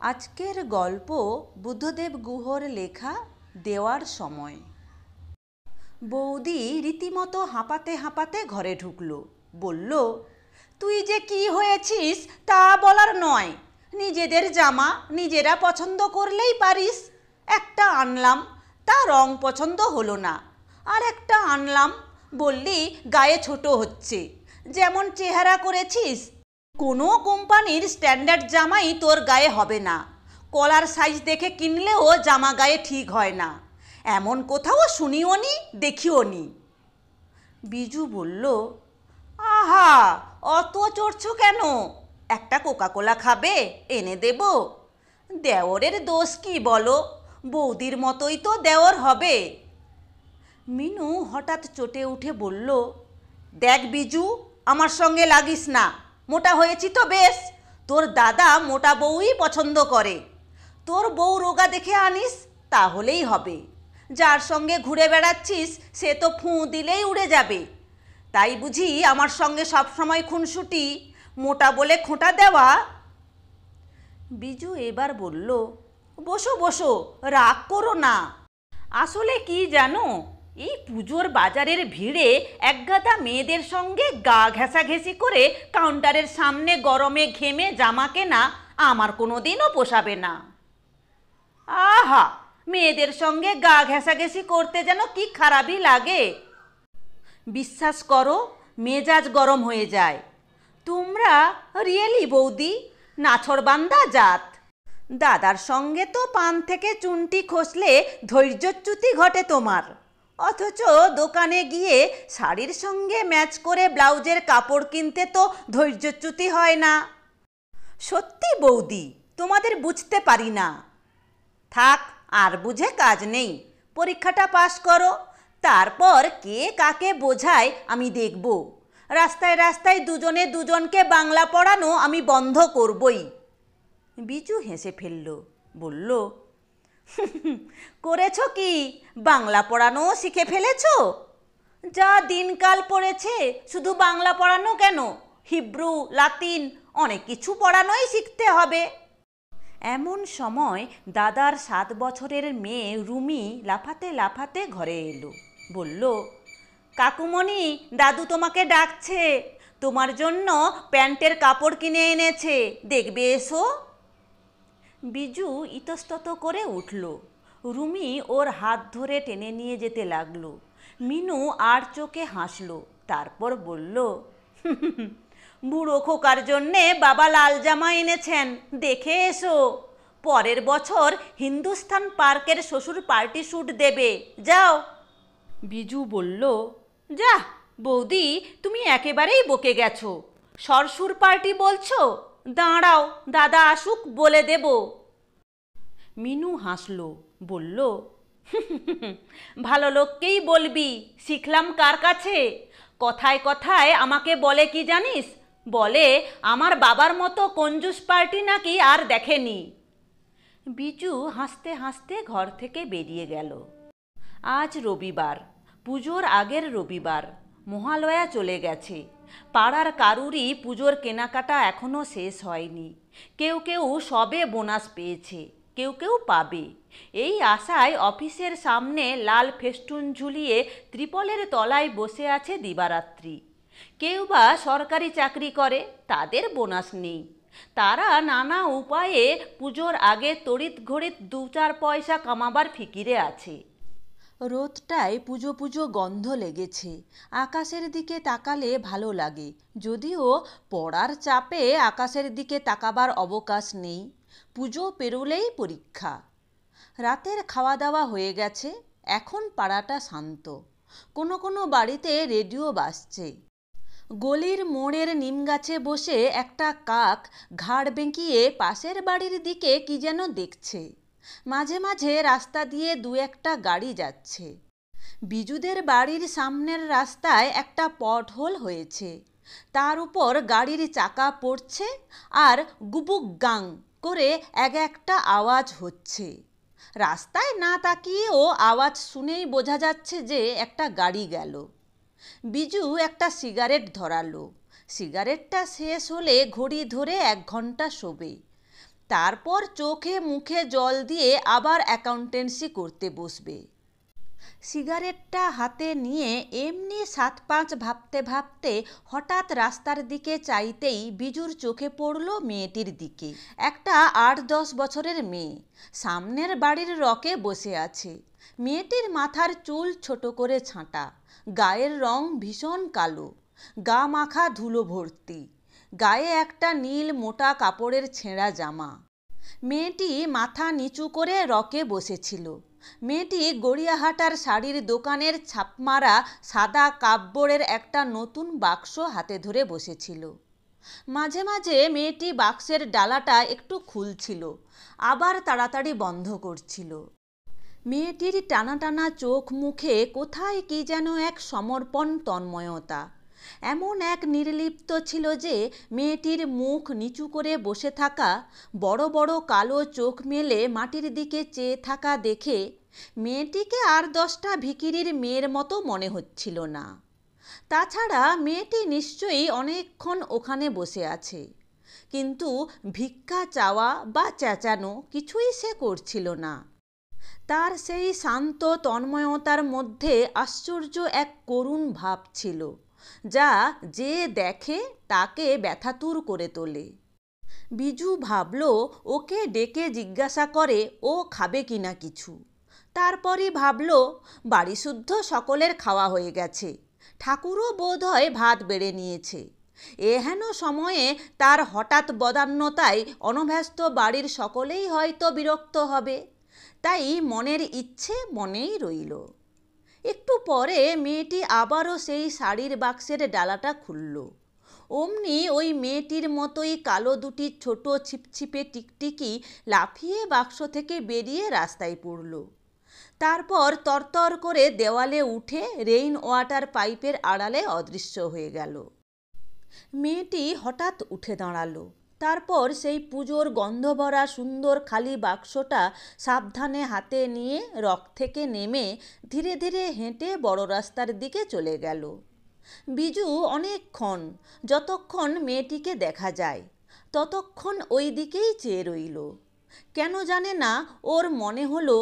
আজকের গল্প বুদ্ধদেব গুহর লেখা দেওয়ার সময়। বৌদি রীতিমতো হাঁপাতে হাঁপাতে ঘরে ঢুকলো। বলল, তুই যে কি হয়েছিস তা বলার নয়। নিজেদের জামা নিজেরা পছন্দ করলেই পারিস। একটা আনলাম, তা রং পছন্দ হলো না। আর একটা আনলাম, বললি গায়ে ছোট হচ্ছে। যেমন চেহারা করেছিস, কোনো কোম্পানির স্ট্যান্ডার্ড জামাই তোর গায়ে হবে না। কলার সাইজ দেখে কিনলেও জামা গায়ে ঠিক হয় না। এমন কোথাও শুনিও নি, দেখিও নি। বিজু বলল, আহা, অত চড়ছো কেন? একটা কোকাকোলা খাবে? এনে দেব। দেওরের দোষ কি বলো? বৌদির মতোই তো দেওর হবে। মিনু হঠাৎ চটে উঠে বলল, দেখ বিজু, আমার সঙ্গে লাগিস না। মোটা হয়েছি তো বেশ। তোর দাদা মোটা বউই পছন্দ করে। তোর বউ রোগা দেখে আনিস, তাহলেই হবে। যার সঙ্গে ঘুরে বেড়াচ্ছিস সে তো ফুঁ দিলেই উড়ে যাবে। তাই বুঝি আমার সঙ্গে সবসময় খুনসুটি, মোটা বলে খোঁটা দেওয়া? বিজু এবার বলল, বসো বসো, রাগ করো না। আসলে কি জানো, এই পুজোর বাজারের ভিড়ে একগাদা মেয়েদের সঙ্গে গা ঘেঁষাঘেঁষি করে কাউন্টারের সামনে গরমে ঘেমে জামা কেনা আমার কোনো দিনও পোষাবে না। আহা, মেয়েদের সঙ্গে গা ঘেঁষাঘেঁষি করতে যেন কি খারাপই লাগে। বিশ্বাস করো, মেজাজ গরম হয়ে যায়। তোমরা রিয়েলি বৌদি নাছোড়বান্দা জাত। দাদার সঙ্গে তো পান থেকে চুনটি খসলে ধৈর্যচ্যুতি ঘটে তোমার। অথচ দোকানে গিয়ে শাড়ির সঙ্গে ম্যাচ করে ব্লাউজের কাপড় কিনতে তো ধৈর্যচ্যুতি হয় না। সত্যি বৌদি, তোমাদের বুঝতে পারি না। থাক, আর বুঝে কাজ নেই। পরীক্ষাটা পাশ করো, তারপর কে কাকে বোঝায় আমি দেখব। রাস্তায় রাস্তায় দুজনে দুজনকে বাংলা পড়ানো আমি বন্ধ করবই। বিজু হেসে ফেলল, বলল, করেছ কি, বাংলা পড়ানো শিখে ফেলেছ? যা দিনকাল পড়েছে, শুধু বাংলা পড়ানো কেন, হিব্রু, লাতিন অনেক কিছু পড়ানোই শিখতে হবে। এমন সময় দাদার 7 বছরের মেয়ে রুমি লাফাতে লাফাতে ঘরে এলো। বলল, কাকুমণি, দাদু তোমাকে ডাকছে। তোমার জন্য প্যান্টের কাপড় কিনে এনেছে, দেখবে এসো। বিজু ইতস্তত করে উঠল। রুমি ওর হাত ধরে টেনে নিয়ে যেতে লাগলো। মিনু আর চোখে হাসল। তারপর বলল, বুড়ো খোকার জন্যে বাবা লাল জামা এনেছেন, দেখে এসো। পরের বছর হিন্দুস্তান পার্কের শ্বশুর পার্টি স্যুট দেবে, যাও। বিজু বলল, যা বৌদি, তুমি একেবারেই বকে গেছো। সরসুর পার্টি বলছো? দাঁড়াও, দাদা আসুক, বলে দেব। মিনু হাসল, বলল, ভালো লোককেই বলবি, শিখলাম কার কাছে। কথায় কথায় আমাকে বলে কি জানিস, বলে আমার বাবার মতো কঞ্জুস পার্টি নাকি আর দেখেনি। বিজু হাসতে হাসতে ঘর থেকে বেরিয়ে গেল। আজ রবিবার, পুজোর আগের রবিবার। মহালয়া চলে গেছে। পাড়ার কারুরই পুজোর কেনাকাটা এখনও শেষ হয়নি। কেউ কেউ সবে বোনাস পেয়েছে, কেউ কেউ পাবে। এই আশায় অফিসের সামনে লাল ফেস্টুন ঝুলিয়ে ত্রিপলের তলায় বসে আছে দিবারাত্রি। কেউ বা সরকারি চাকরি করে, তাদের বোনাস নেই। তারা নানা উপায়ে পুজোর আগে তড়িৎ ঘড়িৎ 2-4 পয়সা কামাবার ফিকিরে আছে। রোদটায় পুজো পুজো গন্ধ লেগেছে। আকাশের দিকে তাকালে ভালো লাগে, যদিও পড়ার চাপে আকাশের দিকে তাকাবার অবকাশ নেই। পুজো পেরোলেই পরীক্ষা। রাতের খাওয়া দাওয়া হয়ে গেছে, এখন পাড়াটা শান্ত। কোনো কোনো বাড়িতে রেডিও বাজছে। গলির মোড়ের নিম গাছে বসে একটা কাক ঘাড় বেঁকিয়ে পাশের বাড়ির দিকে কি যেন দেখছে। মাঝে মাঝে রাস্তা দিয়ে 2-1টা গাড়ি যাচ্ছে। বিজুদের বাড়ির সামনের রাস্তায় একটা পটহোল হয়েছে। তার উপর গাড়ির চাকা পড়ছে আর গুবুক গাং করে একটা আওয়াজ হচ্ছে। রাস্তায় না তাকিয়েও আওয়াজ শুনেই বোঝা যাচ্ছে যে একটা গাড়ি গেল। বিজু একটা সিগারেট ধরালো। সিগারেটটা শেষ হলে ঘড়ি ধরে 1 ঘন্টা শোবে। তারপর চোখে মুখে জল দিয়ে আবার অ্যাকাউন্টেন্সি করতে বসবে। সিগারেটটা হাতে নিয়ে এমনি ৭-৫ ভাবতে ভাবতে হঠাৎ রাস্তার দিকে চাইতেই বিজুর চোখে পড়ল মেয়েটির দিকে। একটা ৮-১০ বছরের মেয়ে সামনের বাড়ির রকে বসে আছে। মেয়েটির মাথার চুল ছোট করে ছাঁটা, গায়ের রং ভীষণ কালো, গা মাখা ধুলো ভর্তি, গায়ে একটা নীল মোটা কাপড়ের ছেঁড়া জামা। মেয়েটি মাথা নিচু করে রকে বসেছিল। মেয়েটি গড়িয়াহাটার শাড়ির দোকানের ছাপমারা সাদা কাপড়ের একটা নতুন বাক্স হাতে ধরে বসেছিল। মাঝে মাঝে মেয়েটি বাক্সের ডালাটা একটু খুলছিল, আবার তাড়াতাড়ি বন্ধ করছিল। মেয়েটির টানা টানা চোখ মুখে কোথায় কি যেন এক সমর্পণ তন্ময়তা। এমন এক নির্লিপ্ত ছিল যে মেয়েটির মুখ নিচু করে বসে থাকা, বড় বড় কালো চোখ মেলে মাটির দিকে চেয়ে থাকা দেখে মেয়েটিকে আর 10টা ভিখিরির মেয়ের মতো মনে হচ্ছিল না। তাছাড়া মেয়েটি নিশ্চয়ই অনেকক্ষণ ওখানে বসে আছে, কিন্তু ভিক্ষা চাওয়া বা চেঁচানো কিছুই সে করছিল না। তার সেই শান্ত তন্ময়তার মধ্যে আশ্চর্য এক করুণ ভাব ছিল, যা যে দেখে তাকে ব্যথাতুর করে তোলে। বিজু ভাবল ওকে ডেকে জিজ্ঞাসা করে ও খাবে কিনা কিছু। তারপরই ভাবল বাড়ি শুদ্ধ সকলের খাওয়া হয়ে গেছে, ঠাকুরও বোধ হয় ভাত বেড়ে নিয়েছে। এহেন সময়ে তার হঠাৎ বদান্যতায় অনভ্যস্ত বাড়ির সকলেই হয়তো বিরক্ত হবে, তাই মনের ইচ্ছে মনেই রইল। একটু পরে মেয়েটি আবারও সেই শাড়ির বাক্সের ডালাটা খুলল। অমনি ওই মেয়েটির মতোই কালো দুটি ছোট ছিপছিপে টিকটিকি লাফিয়ে বাক্স থেকে বেরিয়ে রাস্তায় পড়ল। তারপর তরতর করে দেওয়ালে উঠে রেইন ওয়াটার পাইপের আড়ালে অদৃশ্য হয়ে গেল। মেয়েটি হঠাৎ উঠে দাঁড়ালো। তারপর সেই পুজোর গন্ধভরা সুন্দর খালি বাক্সটা সাবধানে হাতে নিয়ে রক থেকে নেমে ধীরে ধীরে হেঁটে বড় রাস্তার দিকে চলে গেল। বিজু অনেকক্ষণ, যতক্ষণ মেয়েটিকে দেখা যায় ততক্ষণ ওই দিকেই চেয়ে রইল। কেন জানে না ওর মনে হলো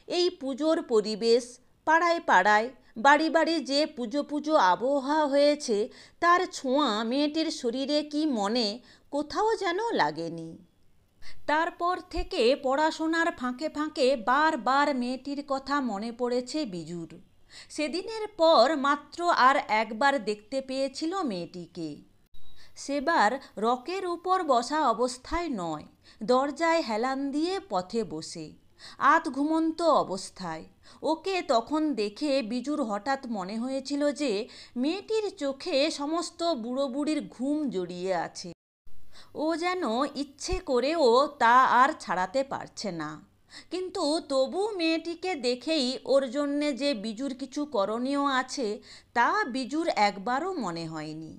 এই পুজোর পরিবেশ, পাড়ায় পাড়ায় বাড়ি বাড়ি যে পুজো পুজো আবহাওয়া হয়েছে তার ছোঁয়া মেয়েটির শরীরে কি মনে কোথাও যেন লাগেনি। তারপর থেকে পড়াশোনার ফাঁকে ফাঁকে বারবার মেয়েটির কথা মনে পড়েছে বিজুর। সেদিনের পর মাত্র আর একবার দেখতে পেয়েছিল মেয়েটিকে। সেবার রকের উপর বসা অবস্থায় নয়, দরজায় হেলান দিয়ে পথে বসে, আধ ঘুমন্ত অবস্থায়। ওকে তখন দেখে বিজুর হঠাৎ মনে হয়েছিল যে মেয়েটির চোখে সমস্ত বুড়ো বুড়ির ঘুম জড়িয়ে আছে। ও যেন ইচ্ছে করেও তা আর ছাড়াতে পারছে না। কিন্তু তবু মেয়েটিকে দেখেই ওর জন্যে যে বিজুর কিছু করণীয় আছে তা বিজুর একবারও মনে হয়নি।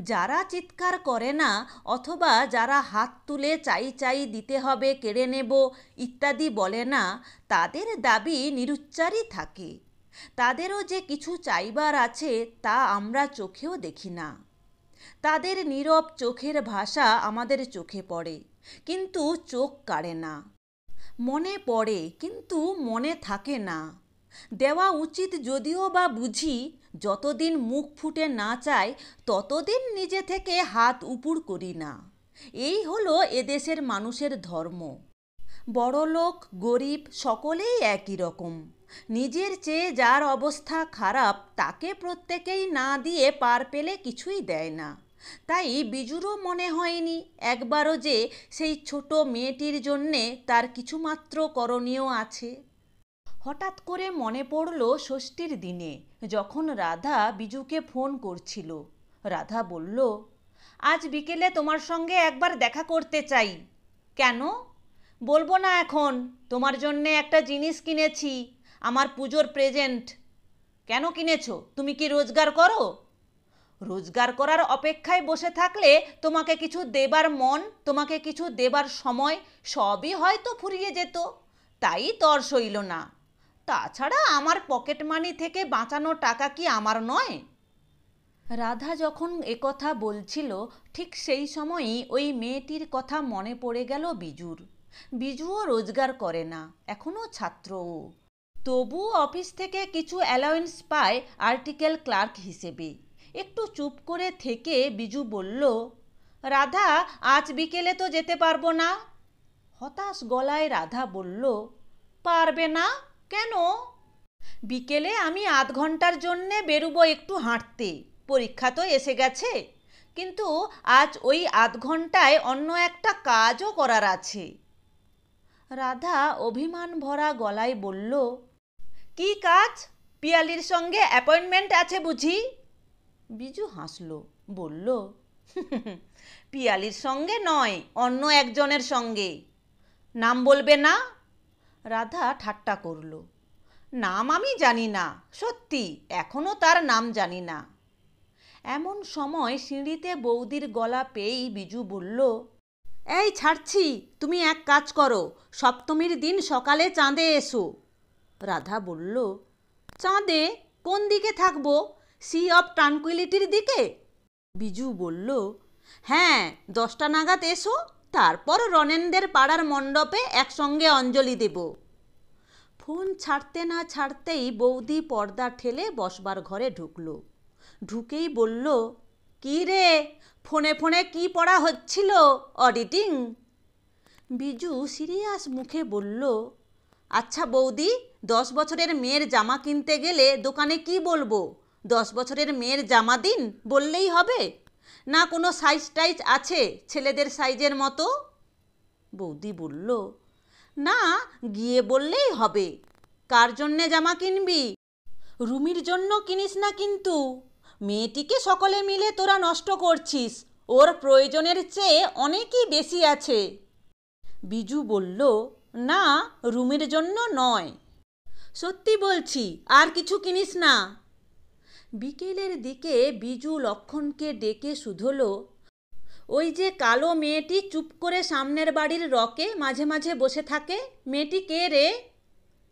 যারা চিৎকার করে না, অথবা যারা হাত তুলে চাই চাই দিতে হবে, কেড়ে নেব ইত্যাদি বলে না, তাদের দাবি নিরুচ্চারই থাকে। তাদেরও যে কিছু চাইবার আছে তা আমরা চোখেও দেখি না। তাদের নীরব চোখের ভাষা আমাদের চোখে পড়ে, কিন্তু চোখ কাড়ে না। মনে পড়ে কিন্তু মনে থাকে না। দেওয়া উচিত যদিও বা বুঝি, যতদিন মুখ ফুটে না চায় ততদিন নিজে থেকে হাত উপুড় করি না। এই হলো এদেশের মানুষের ধর্ম। বড়লোক গরিব সকলেই একই রকম। নিজের চেয়ে যার অবস্থা খারাপ তাকে প্রত্যেকেই না দিয়ে পার পেলে কিছুই দেয় না। তাই বিজুরও মনে হয়নি একবারও যে সেই ছোট মেয়েটির জন্যে তার কিছুমাত্র করণীয় আছে। হঠাৎ করে মনে পড়ল ষষ্ঠীর দিনে যখন রাধা বিজুকে ফোন করছিল। রাধা বলল, আজ বিকেলে তোমার সঙ্গে একবার দেখা করতে চাই। কেন? বলবো না এখন। তোমার জন্যে একটা জিনিস কিনেছি, আমার পুজোর প্রেজেন্ট। কেন কিনেছো? তুমি কি রোজগার করো? রোজগার করার অপেক্ষায় বসে থাকলে তোমাকে কিছু দেবার মন, তোমাকে কিছু দেবার সময় সবই হয়তো ফুরিয়ে যেত। তাই তর সইল না। তাছাড়া আমার পকেট মানি থেকে বাঁচানো টাকা কি আমার নয়? রাধা যখন একথা বলছিল ঠিক সেই সময়ই ওই মেয়েটির কথা মনে পড়ে গেল বিজুর। বিজুও রোজগার করে না, এখনও ছাত্র ও। তবু অফিস থেকে কিছু অ্যালাউন্স পায় আর্টিকেল ক্লার্ক হিসেবে। একটু চুপ করে থেকে বিজু বলল, রাধা, আজ বিকেলে তো যেতে পারবো না। হতাশ গলায় রাধা বলল, পারবে না কেন? বিকেলে আমি আধ ঘন্টার জন্যে বেরুবো একটু হাঁটতে, পরীক্ষা তো এসে গেছে। কিন্তু আজ ওই আধ ঘন্টায় অন্য একটা কাজও করার আছে। রাধা অভিমান ভরা গলায় বলল, কি কাজ? পিয়ালির সঙ্গে অ্যাপয়েন্টমেন্ট আছে বুঝি? বিজু হাসল, বলল, পিয়ালির সঙ্গে নয়, অন্য একজনের সঙ্গে। নাম বলবে না? রাধা ঠাট্টা করল, নাম আমি জানি না, সত্যি এখনও তার নাম জানি না। এমন সময় সিঁড়িতে বৌদির গলা পেয়েই বিজু বলল, এই ছাড়ছি, তুমি এক কাজ করো, সপ্তমীর দিন সকালে চাঁদে এসো। রাধা বলল, চাঁদে? কোন দিকে থাকবো? সি অফ ট্রানকুইলিটির দিকে? বিজু বলল, হ্যাঁ, 10টা নাগাদ এসো, তারপর রনেনদের পাড়ার মণ্ডপে একসঙ্গে অঞ্জলি দেব। ফোন ছাড়তে না ছাড়তেই বৌদি পর্দা ঠেলে বসবার ঘরে ঢুকল। ঢুকেই বলল, কি রে, ফোনে ফোনে কি পড়া হচ্ছিল? অডিটিং? বিজু সিরিয়াস মুখে বলল, আচ্ছা বৌদি, 10 বছরের মেয়ের জামা কিনতে গেলে দোকানে কি বলবো? 10 বছরের মেয়ের জামা দিন বললেই হবে? না কোনো সাইজ টাইজ আছে ছেলেদের সাইজের মতো? বৌদি বলল, না, গিয়ে বললেই হবে। কার জন্যে জামা কিনবি? রুমির জন্য কিনিস না কিন্তু, মেয়েটিকে সকলে মিলে তোরা নষ্ট করছিস, ওর প্রয়োজনের চেয়ে অনেকই বেশি আছে। বিজু বলল, না, রুমির জন্য নয়। সত্যি বলছি, আর কিছু কিনিস না। বিকেলের দিকে বিজু লক্ষণকে ডেকে শুধল, ওই যে কালো মেয়েটি চুপ করে সামনের বাড়ির রকে মাঝে মাঝে বসে থাকে, মেয়েটি কে রে?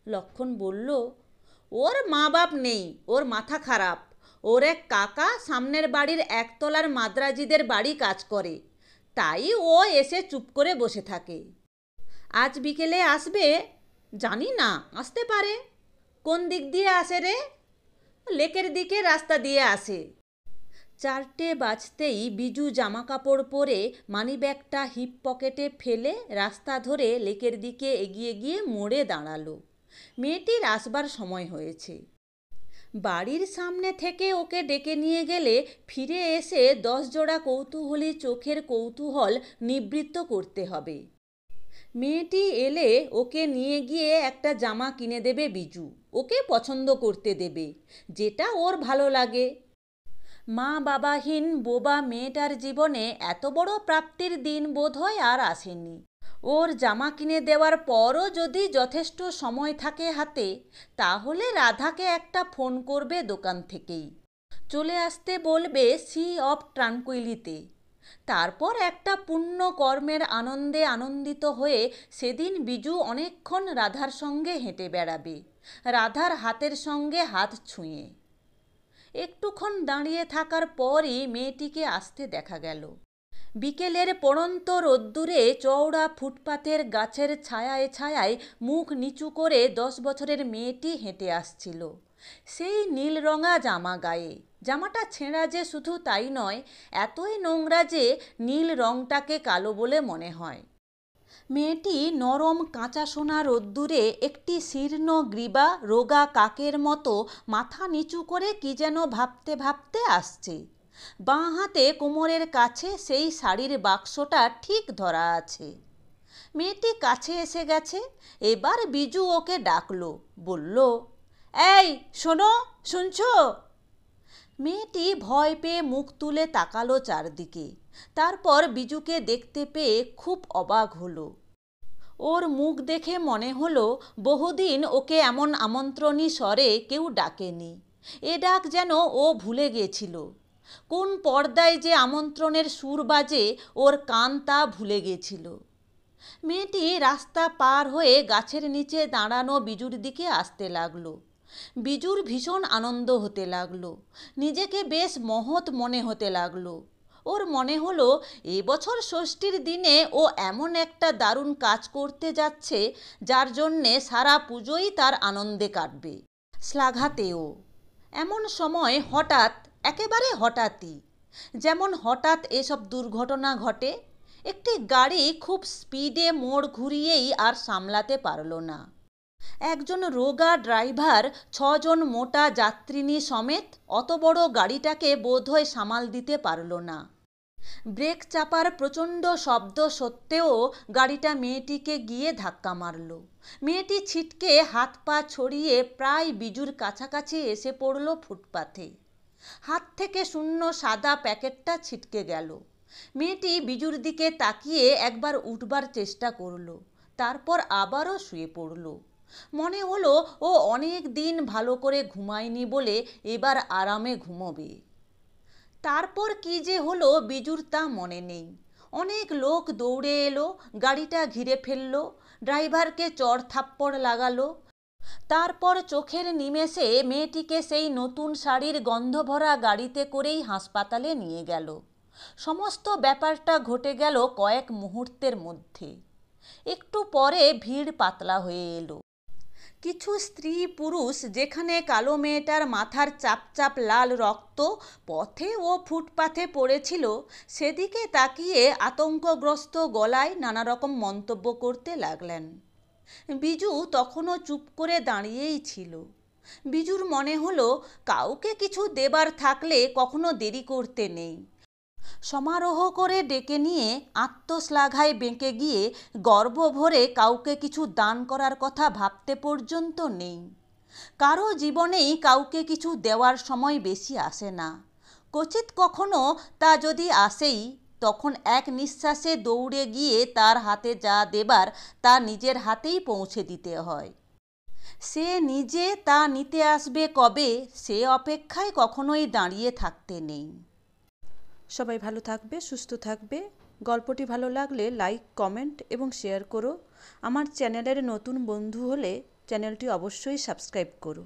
লক্ষণ বলল, ওর মা বাপ নেই, ওর মাথা খারাপ। ওর এক কাকা সামনের বাড়ির একতলার মাদ্রাজিদের বাড়ি কাজ করে, তাই ও এসে চুপ করে বসে থাকে। আজ বিকেলে আসবে? জানি না, আসতে পারে। কোন দিক দিয়ে আসে রে? লেকের দিকে রাস্তা দিয়ে আসে। 4টে বাজতেই বিজু জামা কাপড় পরে মানিব্যাগটা হিপ পকেটে ফেলে রাস্তা ধরে লেকের দিকে এগিয়ে গিয়ে মোড়ে দাঁড়ালো। মেয়েটির আসবার সময় হয়েছে। বাড়ির সামনে থেকে ওকে ডেকে নিয়ে গেলে ফিরে এসে 10 জোড়া কৌতূহলী চোখের কৌতূহল নিবৃত্ত করতে হবে। মেয়েটি এলে ওকে নিয়ে গিয়ে একটা জামা কিনে দেবে বিজু, ওকে পছন্দ করতে দেবে, যেটা ওর ভালো লাগে। মা বাবাহীন বোবা মেয়েটার জীবনে এত বড় প্রাপ্তির দিন বোধহয় আর আসেনি। ওর জামা কিনে দেওয়ার পরও যদি যথেষ্ট সময় থাকে হাতে, তাহলে রাধাকে একটা ফোন করবে দোকান থেকেই, চলে আসতে বলবে সি অফ ট্রানকুইলিতে। তারপর একটা পুণ্য কর্মের আনন্দে আনন্দিত হয়ে সেদিন বিজু অনেকক্ষণ রাধার সঙ্গে হেঁটে বেড়াবে, রাধার হাতের সঙ্গে হাত ছুঁয়ে। একটুক্ষণ দাঁড়িয়ে থাকার পরই মেয়েটিকে আসতে দেখা গেল। বিকেলের পড়ন্ত রোদ্দুরে চওড়া ফুটপাতের গাছের ছায়ায় ছায়ায় মুখ নিচু করে 10 বছরের মেয়েটি হেঁটে আসছিল। সেই নীল রঙা জামা গায়ে, জামাটা ছেঁড়া যে শুধু তাই নয়, এতই নোংরা যে নীল রঙটাকে কালো বলে মনে হয়। মেয়েটি নরম কাঁচা সোনা রোদ্দুরে একটি শীর্ণ গ্রীবা রোগা কাকের মতো মাথা নিচু করে কি যেন ভাবতে ভাবতে আসছে। বাঁ হাতে কোমরের কাছে সেই শাড়ির বাক্সটা ঠিক ধরা আছে। মেয়েটি কাছে এসে গেছে। এবার বিজু ওকে ডাকলো, বলল, এই শোনো, শুনছো? মেয়েটি ভয় পেয়ে মুখ তুলে তাকালো চারদিকে, তারপর বিজুকে দেখতে পেয়ে খুব অবাক হলো। ওর মুখ দেখে মনে হলো বহুদিন ওকে এমন আমন্ত্রণী স্বরে কেউ ডাকেনি। এ ডাক যেন ও ভুলে গেছিল। কোন পর্দায় যে আমন্ত্রণের সুর বাজে ওর কান তা ভুলে গেছিল। মেয়েটি রাস্তা পার হয়ে গাছের নিচে দাঁড়ানো বিজুর দিকে আসতে লাগলো। বিজুর ভীষণ আনন্দ হতে লাগলো, নিজেকে বেশ মহৎ মনে হতে লাগলো। ওর মনে হলো এবছর ষষ্ঠীর দিনে ও এমন একটা দারুণ কাজ করতে যাচ্ছে যার জন্যে সারা পুজোই তার আনন্দে কাটবে, শ্লাঘাতেও। এমন সময় হঠাৎ, একেবারে হঠাৎই, যেমন হঠাৎ এসব দুর্ঘটনা ঘটে, একটি গাড়ি খুব স্পিডে মোড় ঘুরিয়েই আর সামলাতে পারল না। একজন রোগা ড্রাইভার 6 জন মোটা যাত্রিনী সমেত অত বড় গাড়িটাকে বোধহয় সামাল দিতে পারল না। ব্রেক চাপার প্রচণ্ড শব্দ সত্ত্বেও গাড়িটা মেয়েটিকে গিয়ে ধাক্কা মারল। মেয়েটি ছিটকে হাত পা ছড়িয়ে প্রায় বিজুর কাছাকাছি এসে পড়ল ফুটপাথে। হাত থেকে শূন্য সাদা প্যাকেটটা ছিটকে গেল। মেয়েটি বিজুর দিকে তাকিয়ে একবার উঠবার চেষ্টা করল, তারপর আবারও শুয়ে পড়ল। মনে হলো ও অনেক দিন ভালো করে ঘুমায়নি বলে এবার আরামে ঘুমোবে। তারপর কি যে হলো বিজুর তা মনে নেই। অনেক লোক দৌড়ে এলো, গাড়িটা ঘিরে ফেললো, ড্রাইভারকে চড় থাপ্পড় লাগালো। তারপর চোখের নিমেষে মেয়েটিকে সেই নতুন শাড়ির গন্ধভরা গাড়িতে করেই হাসপাতালে নিয়ে গেল। সমস্ত ব্যাপারটা ঘটে গেল কয়েক মুহূর্তের মধ্যে। একটু পরে ভিড় পাতলা হয়ে এলো। কিছু স্ত্রী পুরুষ যেখানে কালো মেয়েটার মাথার চাপ চাপ লাল রক্ত পথে ও ফুটপাথে পড়েছিল, সেদিকে তাকিয়ে আতঙ্কগ্রস্ত গলায় নানা রকম মন্তব্য করতে লাগলেন। বিজু তখনও চুপ করে দাঁড়িয়েই ছিল। বিজুর মনে হলো কাউকে কিছু দেবার থাকলে কখনো দেরি করতে নেই। সমারোহ করে ডেকে নিয়ে আত্মশ্লাঘায় বেঁকে গিয়ে গর্ব ভরে কাউকে কিছু দান করার কথা ভাবতে পর্যন্ত নেই। কারো জীবনেই কাউকে কিছু দেওয়ার সময় বেশি আসে না। ক্বচিৎ কখনো তা যদি আসেই, তখন এক নিঃশ্বাসে দৌড়ে গিয়ে তার হাতে যা দেবার তা নিজের হাতেই পৌঁছে দিতে হয়। সে নিজে তা নিতে আসবে কবে, সে অপেক্ষায় কখনোই দাঁড়িয়ে থাকতে নেই। সবাই ভালো থাকবে, সুস্থ থাকবে। গল্পটি ভালো লাগলে লাইক, কমেন্ট এবং শেয়ার করো। আমার চ্যানেলের নতুন বন্ধু হলে চ্যানেলটি অবশ্যই সাবস্ক্রাইব করো।